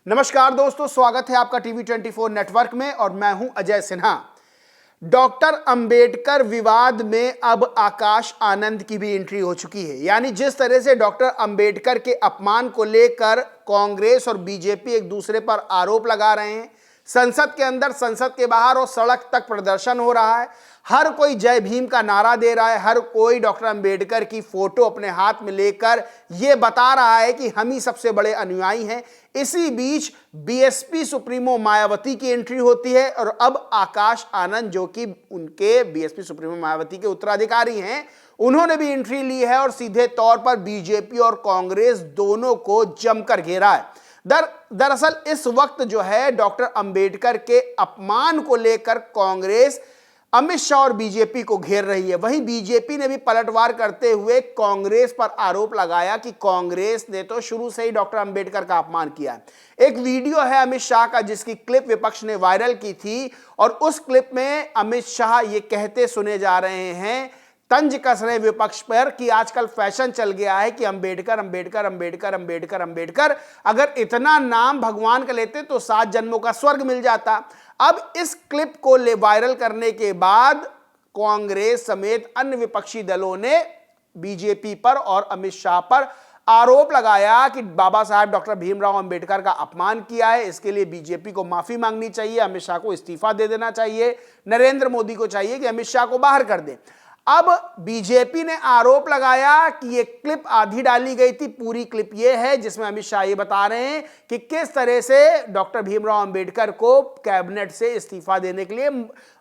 नमस्कार दोस्तों, स्वागत है आपका टीवी 24 नेटवर्क में और मैं हूं अजय सिन्हा। डॉक्टर अंबेडकर विवाद में अब आकाश आनंद की भी एंट्री हो चुकी है। यानी जिस तरह से डॉक्टर अंबेडकर के अपमान को लेकर कांग्रेस और बीजेपी एक दूसरे पर आरोप लगा रहे हैं, संसद के अंदर, संसद के बाहर और सड़क तक प्रदर्शन हो रहा है। हर कोई जय भीम का नारा दे रहा है, हर कोई डॉक्टर अंबेडकर की फोटो अपने हाथ में लेकर यह बता रहा है कि हम ही सबसे बड़े अनुयायी हैं। इसी बीच बीएसपी सुप्रीमो मायावती की एंट्री होती है और अब आकाश आनंद, जो कि उनके बीएसपी सुप्रीमो मायावती के उत्तराधिकारी हैं, उन्होंने भी एंट्री ली है और सीधे तौर पर बीजेपी और कांग्रेस दोनों को जमकर घेरा है। दरअसल इस वक्त जो है डॉक्टर अंबेडकर के अपमान को लेकर कांग्रेस अमित शाह और बीजेपी को घेर रही है। वहीं बीजेपी ने भी पलटवार करते हुए कांग्रेस पर आरोप लगाया कि कांग्रेस ने तो शुरू से ही डॉक्टर अंबेडकर का अपमान किया है। एक वीडियो है अमित शाह का जिसकी क्लिप विपक्ष ने वायरल की थी और उस क्लिप में अमित शाह ये कहते सुने जा रहे हैं, तंज कस रहे विपक्ष पर कि आजकल फैशन चल गया है कि अंबेडकर अंबेडकर अंबेडकर अंबेडकर अंबेडकर, अगर इतना नाम भगवान का लेते तो 7 जन्मों का स्वर्ग मिल जाता। अब इस क्लिप को वायरल करने के बाद कांग्रेस समेत अन्य विपक्षी दलों ने बीजेपी पर और अमित शाह पर आरोप लगाया कि बाबा साहब डॉक्टर भीमराव अंबेडकर का अपमान किया है। इसके लिए बीजेपी को माफी मांगनी चाहिए, अमित शाह को इस्तीफा दे देना चाहिए, नरेंद्र मोदी को चाहिए कि अमित शाह को बाहर कर दे। अब बीजेपी ने आरोप लगाया कि ये क्लिप आधी डाली गई थी, पूरी क्लिप ये है जिसमें अमित शाह ये बता रहे हैं कि किस तरह से डॉक्टर भीमराव अंबेडकर को कैबिनेट से इस्तीफा देने के लिए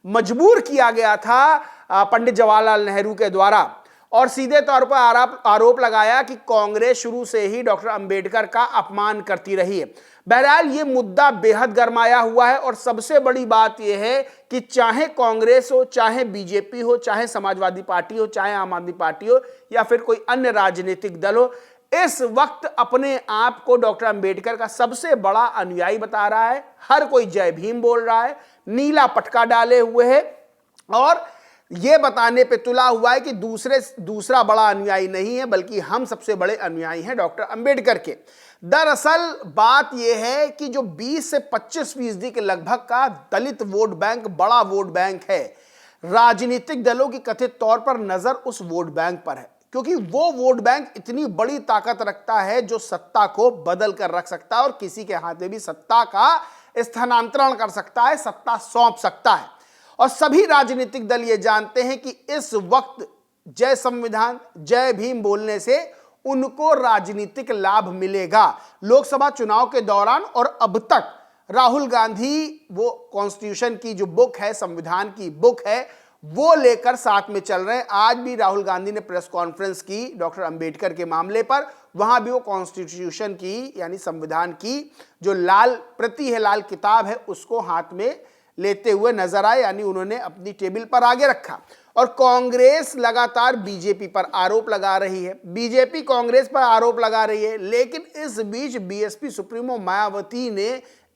मजबूर किया गया था पंडित जवाहरलाल नेहरू के द्वारा। और सीधे तौर पर आरोप लगाया कि कांग्रेस शुरू से ही डॉक्टर अंबेडकर का अपमान करती रही है। बहरहाल ये मुद्दा बेहद गरमाया हुआ है और सबसे बड़ी बात यह है कि चाहे कांग्रेस हो, चाहे बीजेपी हो, चाहे समाजवादी पार्टी हो, चाहे आम आदमी पार्टी हो या फिर कोई अन्य राजनीतिक दल हो, इस वक्त अपने आप को डॉक्टर अंबेडकर का सबसे बड़ा अनुयायी बता रहा है। हर कोई जय भीम बोल रहा है, नीला पटका डाले हुए है और यह बताने पे तुला हुआ है कि दूसरा बड़ा अनुयायी नहीं है, बल्कि हम सबसे बड़े अनुयायी हैं डॉक्टर अंबेडकर के। दरअसल बात यह है कि जो 20 से 25% के लगभग का दलित वोट बैंक बड़ा वोट बैंक है, राजनीतिक दलों की कथित तौर पर नजर उस वोट बैंक पर है, क्योंकि वो वोट बैंक इतनी बड़ी ताकत रखता है जो सत्ता को बदल कर रख सकता है और किसी के हाथ में भी सत्ता का स्थानांतरण कर सकता है, सत्ता सौंप सकता है। और सभी राजनीतिक दल ये जानते हैं कि इस वक्त जय संविधान, जय भीम बोलने से उनको राजनीतिक लाभ मिलेगा। लोकसभा चुनाव के दौरान और अब तक राहुल गांधी वो कॉन्स्टिट्यूशन की जो बुक है, संविधान की बुक है, वो लेकर साथ में चल रहे हैं। आज भी राहुल गांधी ने प्रेस कॉन्फ्रेंस की डॉक्टर अंबेडकर के मामले पर, वहां भी वो कॉन्स्टिट्यूशन की यानी संविधान की जो लाल प्रति है, लाल किताब है, उसको हाथ में लेते हुए नजर आए, यानी उन्होंने अपनी टेबल पर आगे रखा। और कांग्रेस लगातार बीजेपी पर आरोप लगा रही है, बीजेपी कांग्रेस पर आरोप लगा रही है, लेकिन इस बीच बीएसपी सुप्रीमो मायावती ने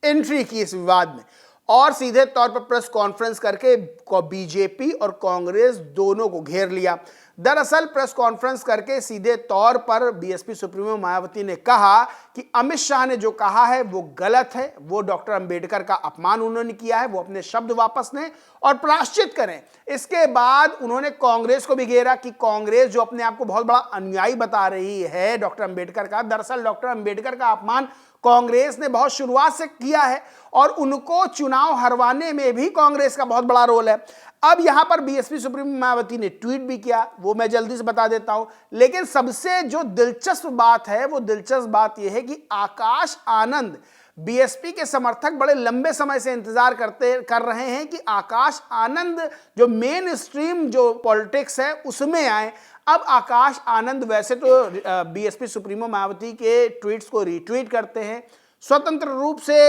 एंट्री की इस विवाद में और सीधे तौर पर प्रेस कॉन्फ्रेंस करके बीजेपी और कांग्रेस दोनों को घेर लिया। दरअसल प्रेस कॉन्फ्रेंस करके सीधे तौर पर बीएसपी सुप्रीमो मायावती ने कहा कि अमित शाह ने जो कहा है वो गलत है, वो डॉक्टर अंबेडकर का अपमान उन्होंने किया है, वो अपने शब्द वापस लें और प्रायश्चित करें। इसके बाद उन्होंने कांग्रेस को भी घेरा कि कांग्रेस जो अपने आप को बहुत बड़ा अनुयायी बता रही है डॉक्टर अंबेडकर का, दरअसल डॉक्टर अंबेडकर का अपमान कांग्रेस ने बहुत शुरुआत से किया है और उनको चुनाव हरवाने में भी कांग्रेस का बहुत बड़ा रोल है। अब यहां पर बीएसपी सुप्रीमो मायावती ने ट्वीट भी किया, वो मैं जल्दी से बता देता हूं, लेकिन सबसे जो दिलचस्प बात है वो दिलचस्प बात यह है कि आकाश आनंद, बीएसपी के समर्थक बड़े लंबे समय से इंतजार कर रहे हैं कि आकाश आनंद जो मेन स्ट्रीम जो पॉलिटिक्स है उसमें आए। अब आकाश आनंद वैसे तो बीएसपी सुप्रीमो मायावती के ट्वीट्स को रीट्वीट करते हैं, स्वतंत्र रूप से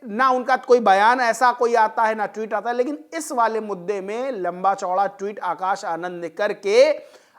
ना उनका कोई बयान ऐसा कोई आता है ना ट्वीट आता है, लेकिन इस वाले मुद्दे में लंबा चौड़ा ट्वीट आकाश आनंद ने करके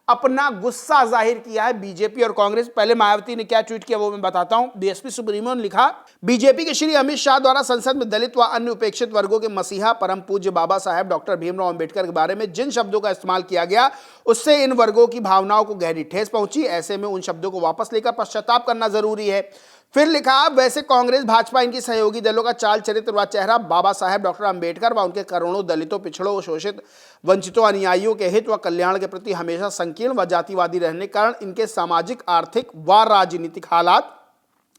अपना गुस्सा जाहिर किया है बीजेपी और कांग्रेस। पहले मायावती ने क्या ट्वीट किया वो मैं बताता हूं। बीएसपी सुप्रीमो ने लिखा, बीजेपी के श्री अमित शाह द्वारा संसद में दलित व अन्य उपेक्षित वर्गों के मसीहा परम पूज्य बाबा साहेब डॉक्टर भीमराव अंबेडकर के बारे में जिन शब्दों का इस्तेमाल किया गया उससे इन वर्गों की भावनाओं को गहरी ठेस पहुंची। ऐसे में उन शब्दों को वापस लेकर पश्चाताप करना जरूरी है। फिर लिखा, वैसे कांग्रेस भाजपा इनकी सहयोगी दलों का चाल चरित्र व चेहरा बाबा साहेब डॉक्टर अंबेडकर व उनके करोड़ों दलितों, पिछड़ों, शोषित, वंचितों, अनुयायियों के हित व कल्याण के प्रति हमेशा संकीर्ण व जातिवादी रहने के कारण इनके सामाजिक, आर्थिक व राजनीतिक हालात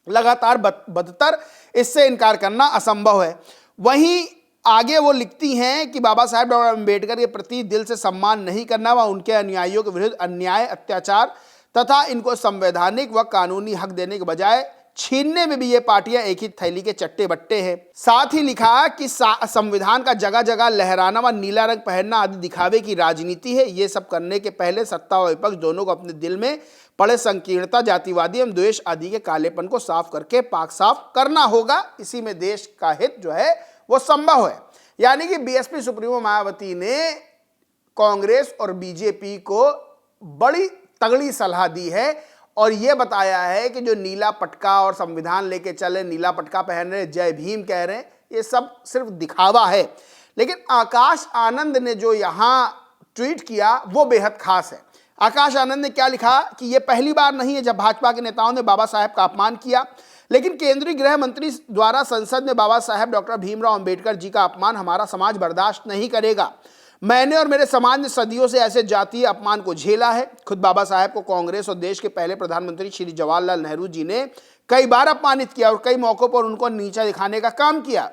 लगातार बदतर, इससे इनकार करना असंभव है। वहीं आगे वो लिखती हैं कि बाबा साहेब डॉक्टर अंबेडकर के प्रति दिल से सम्मान नहीं करना व उनके अनुयायियों के विरुद्ध अन्याय, अत्याचार तथा इनको संवैधानिक व कानूनी हक देने के बजाय छीनने में भी ये पार्टियां एक ही थैली के चट्टे बट्टे हैं। साथ ही लिखा कि संविधान का जगह जगह लहराना व नीला रंग पहनना आदि दिखावे की राजनीति है। ये सब करने के पहले सत्ता व विपक्ष दोनों को अपने दिल में पड़े संकीर्णता, जातिवादी एवं द्वेष आदि के कालेपन को साफ करके पाक साफ करना होगा। इसी में देश का हित जो है वो संभव है। यानी कि बीएसपी सुप्रीमो मायावती ने कांग्रेस और बीजेपी को बड़ी तगड़ी सलाह दी है और यह बताया है कि जो नीला पटका और संविधान लेके चले, नीला पटका पहन रहे, जय भीम कह रहे हैं, ये सब सिर्फ दिखावा है। लेकिन आकाश आनंद ने जो यहां ट्वीट किया वो बेहद खास है। आकाश आनंद ने क्या लिखा कि यह पहली बार नहीं है जब भाजपा के नेताओं ने बाबा साहेब का अपमान किया, लेकिन केंद्रीय गृह मंत्री द्वारा संसद में बाबा साहेब डॉक्टर भीमराव अंबेडकर जी का अपमान हमारा समाज बर्दाश्त नहीं करेगा। मैंने और मेरे समाज ने सदियों से ऐसे जातीय अपमान को झेला है। खुद बाबा साहेब को कांग्रेस और देश के पहले प्रधानमंत्री श्री जवाहरलाल नेहरू जी ने कई बार अपमानित किया और कई मौकों पर उनको नीचा दिखाने का काम किया।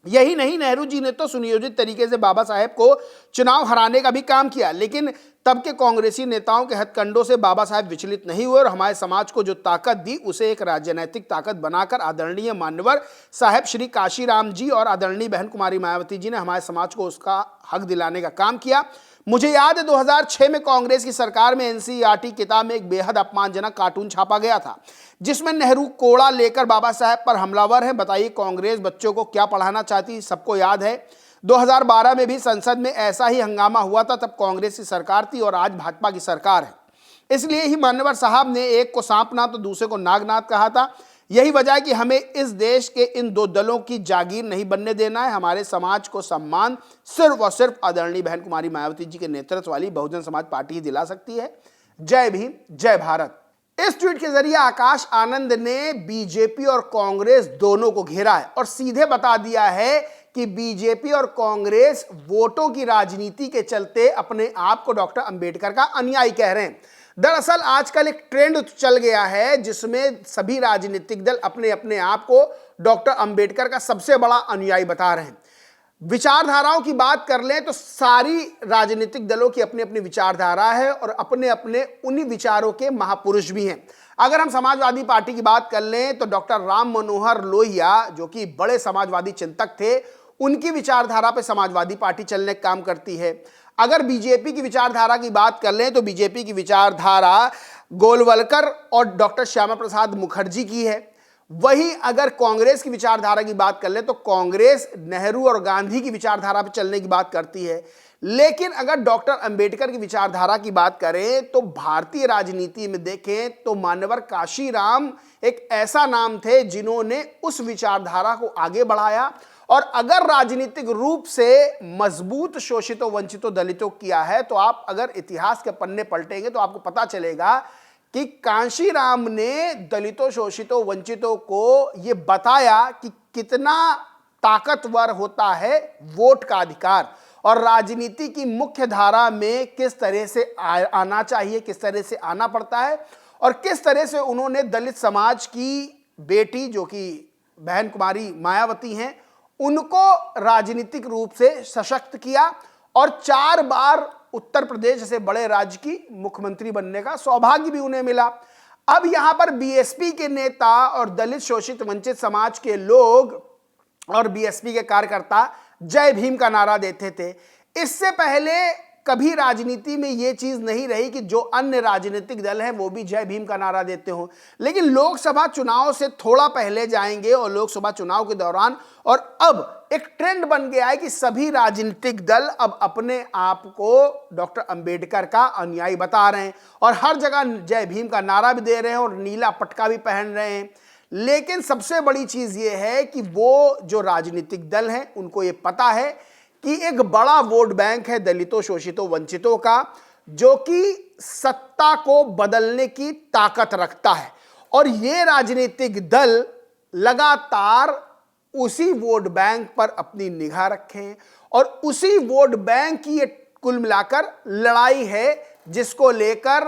यही नहीं, नेहरू जी ने तो सुनियोजित तरीके से बाबा साहेब को चुनाव हराने का भी काम किया, लेकिन तब के कांग्रेसी नेताओं के हथकंडों से बाबा साहेब विचलित नहीं हुए और हमारे समाज को जो ताकत दी उसे एक राजनैतिक ताकत बनाकर आदरणीय मान्यवर साहेब श्री काशीराम जी और आदरणीय बहन कुमारी मायावती जी ने हमारे समाज को उसका हक दिलाने का काम किया। मुझे याद है 2006 में कांग्रेस की सरकार में एनसीईआरटी किताब में एक बेहद अपमानजनक कार्टून छापा गया था जिसमें नेहरू कोड़ा लेकर बाबा साहेब पर हमलावर है। बताइए कांग्रेस बच्चों को क्या पढ़ाना चाहती, सबको याद है। 2012 में भी संसद में ऐसा ही हंगामा हुआ था, तब कांग्रेस की सरकार थी और आज भाजपा की सरकार है। इसलिए ही मान्यवर साहब ने एक को सांपनाथ तो दूसरे को नागनाथ कहा था। यही वजह है कि हमें इस देश के इन दो दलों की जागीर नहीं बनने देना है। हमारे समाज को सम्मान सिर्फ और सिर्फ आदरणीय बहन कुमारी मायावती जी के नेतृत्व वाली बहुजन समाज पार्टी ही दिला सकती है। जय भीम, जय भारत। इस ट्वीट के जरिए आकाश आनंद ने बीजेपी और कांग्रेस दोनों को घेरा है और सीधे बता दिया है कि बीजेपी और कांग्रेस वोटों की राजनीति के चलते अपने आप को डॉक्टर अंबेडकर का अनुयायी कह रहे हैं। दरअसल आजकल एक ट्रेंड चल गया है जिसमें सभी राजनीतिक दल अपने अपने आप को डॉक्टर अंबेडकर का सबसे बड़ा अनुयायी बता रहे हैं। विचारधाराओं की बात कर लें तो सारी राजनीतिक दलों की अपनी अपनी विचारधारा है और अपने अपने उन्हीं विचारों के महापुरुष भी हैं। अगर हम समाजवादी पार्टी की बात कर लें तो डॉक्टर राम मनोहर लोहिया जो कि बड़े समाजवादी चिंतक थे, उनकी विचारधारा पे समाजवादी पार्टी चलने का काम करती है। अगर बीजेपी की विचारधारा की बात कर लें तो बीजेपी की विचारधारा गोलवलकर और डॉक्टर श्यामा प्रसाद मुखर्जी की है। वही अगर कांग्रेस की विचारधारा की बात कर ले तो कांग्रेस नेहरू और गांधी की विचारधारा पर चलने की बात करती है। लेकिन अगर डॉक्टर अंबेडकर की विचारधारा की बात करें तो भारतीय राजनीति में देखें तो मान्यवर काशीराम एक ऐसा नाम थे जिन्होंने उस विचारधारा को आगे बढ़ाया। और अगर राजनीतिक रूप से मजबूत शोषितों, वंचितों, दलितों किया है तो आप अगर इतिहास के पन्ने पलटेंगे तो आपको पता चलेगा कि कांशीराम ने दलितों, शोषितों, वंचितों को यह बताया कि कितना ताकतवर होता है वोट का अधिकार और राजनीति की मुख्य धारा में किस तरह से आना चाहिए, किस तरह से आना पड़ता है और किस तरह से उन्होंने दलित समाज की बेटी जो कि बहन कुमारी मायावती हैं उनको राजनीतिक रूप से सशक्त किया और 4 बार उत्तर प्रदेश जैसे बड़े राज्य की मुख्यमंत्री बनने का सौभाग्य भी उन्हें मिला। अब यहां पर बीएसपी के नेता और दलित, शोषित, वंचित समाज के लोग और बीएसपी के कार्यकर्ता जय भीम का नारा देते थे। इससे पहले कभी राजनीति में यह चीज नहीं रही कि जो अन्य राजनीतिक दल हैं वो भी जय भीम का नारा देते हो। लेकिन लोकसभा चुनाव से थोड़ा पहले जाएंगे और लोकसभा चुनाव के दौरान और अब एक ट्रेंड बन गया है कि सभी राजनीतिक दल अब अपने आप को डॉक्टर अंबेडकर का अनुयायी बता रहे हैं और हर जगह जय भीम का नारा भी दे रहे हैं और नीला पटका भी पहन रहे हैं। लेकिन सबसे बड़ी चीज ये है कि वो जो राजनीतिक दल हैं उनको ये पता है कि एक बड़ा वोट बैंक है दलितों, शोषितों, वंचितों का जो कि सत्ता को बदलने की ताकत रखता है और ये राजनीतिक दल लगातार उसी वोट बैंक पर अपनी निगाह रखें और उसी वोट बैंक की ये कुल मिलाकर लड़ाई है जिसको लेकर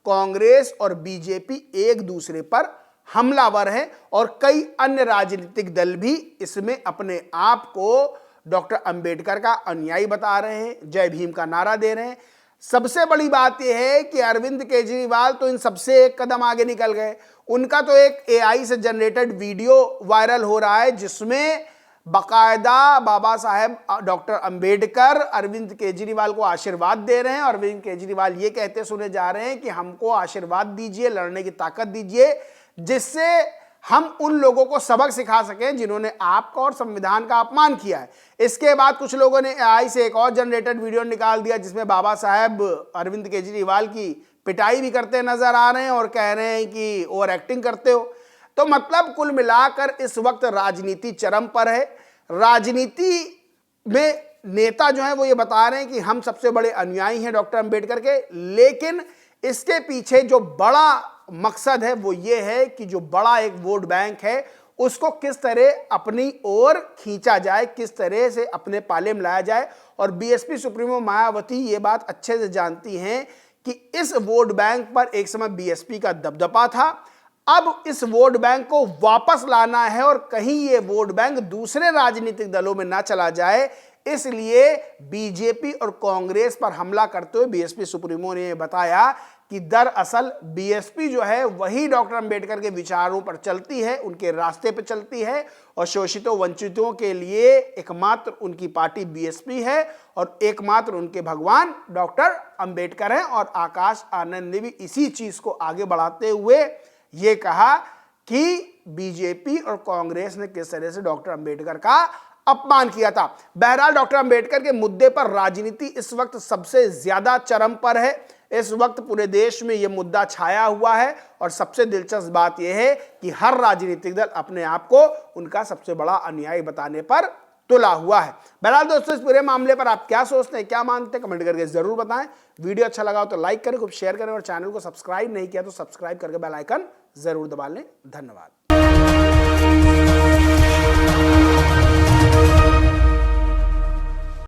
कांग्रेस और बीजेपी एक दूसरे पर हमलावर हैं और कई अन्य राजनीतिक दल भी इसमें अपने आप को डॉक्टर अंबेडकर का अनुयायी बता रहे हैं, जय भीम का नारा दे रहे हैं। सबसे बड़ी बात यह है कि अरविंद केजरीवाल तो इन सबसे एक कदम आगे निकल गए। उनका तो एक एआई से जनरेटेड वीडियो वायरल हो रहा है जिसमें बाकायदा बाबा साहेब डॉक्टर अंबेडकर अरविंद केजरीवाल को आशीर्वाद दे रहे हैं और अरविंद केजरीवाल ये कहते सुने जा रहे हैं कि हमको आशीर्वाद दीजिए, लड़ने की ताकत दीजिए, जिससे हम उन लोगों को सबक सिखा सकें जिन्होंने आपका और संविधान का अपमान किया है। इसके बाद कुछ लोगों ने एआई से एक और जनरेटेड वीडियो निकाल दिया जिसमें बाबा साहेब अरविंद केजरीवाल की पिटाई भी करते नजर आ रहे हैं और कह रहे हैं कि ओवर एक्टिंग करते हो। तो मतलब कुल मिलाकर इस वक्त राजनीति चरम पर है। राजनीति में नेता जो है वो ये बता रहे हैं कि हम सबसे बड़े अनुयायी हैं डॉक्टर अंबेडकर के, लेकिन इसके पीछे जो बड़ा मकसद है वो ये है कि जो बड़ा एक वोट बैंक है उसको किस तरह अपनी ओर खींचा जाए, किस तरह से अपने पाले में लाया जाए। और बीएसपी सुप्रीमो मायावती ये बात अच्छे से जानती हैं कि इस वोट बैंक पर एक समय बीएसपी का दबदबा था, अब इस वोट बैंक को वापस लाना है और कहीं ये वोट बैंक दूसरे राजनीतिक दलों में ना चला जाए, इसलिए बीजेपी और कांग्रेस पर हमला करते हुए बीएसपी सुप्रीमो ने बताया कि दरअसल बीएसपी जो है वही डॉक्टर अंबेडकर के विचारों पर चलती है, उनके रास्ते पर चलती है और शोषितों वंचितों के लिए एकमात्र उनकी पार्टी बीएसपी है और एकमात्र उनके भगवान डॉक्टर अंबेडकर हैं। और आकाश आनंद ने भी इसी चीज को आगे बढ़ाते हुए ये कहा कि बीजेपी और कांग्रेस ने किस तरह से डॉक्टर अंबेडकर का अपमान किया था। बहरहाल डॉक्टर अंबेडकर के मुद्दे पर राजनीति इस वक्त सबसे ज्यादा चरम पर है। इस वक्त पूरे देश में यह मुद्दा छाया हुआ है और सबसे दिलचस्प बात यह है कि हर राजनीतिक दल अपने आप को उनका सबसे बड़ा अनुयायी बताने पर तुला हुआ है। बहरहाल दोस्तों, इस पूरे मामले पर आप क्या सोचते हैं, क्या मानते हैं, कमेंट करके जरूर बताएं। वीडियो अच्छा लगा हो तो लाइक करें, खूब शेयर करें और चैनल को सब्सक्राइब नहीं किया तो सब्सक्राइब करके बेल आइकन जरूर दबा लें। धन्यवाद।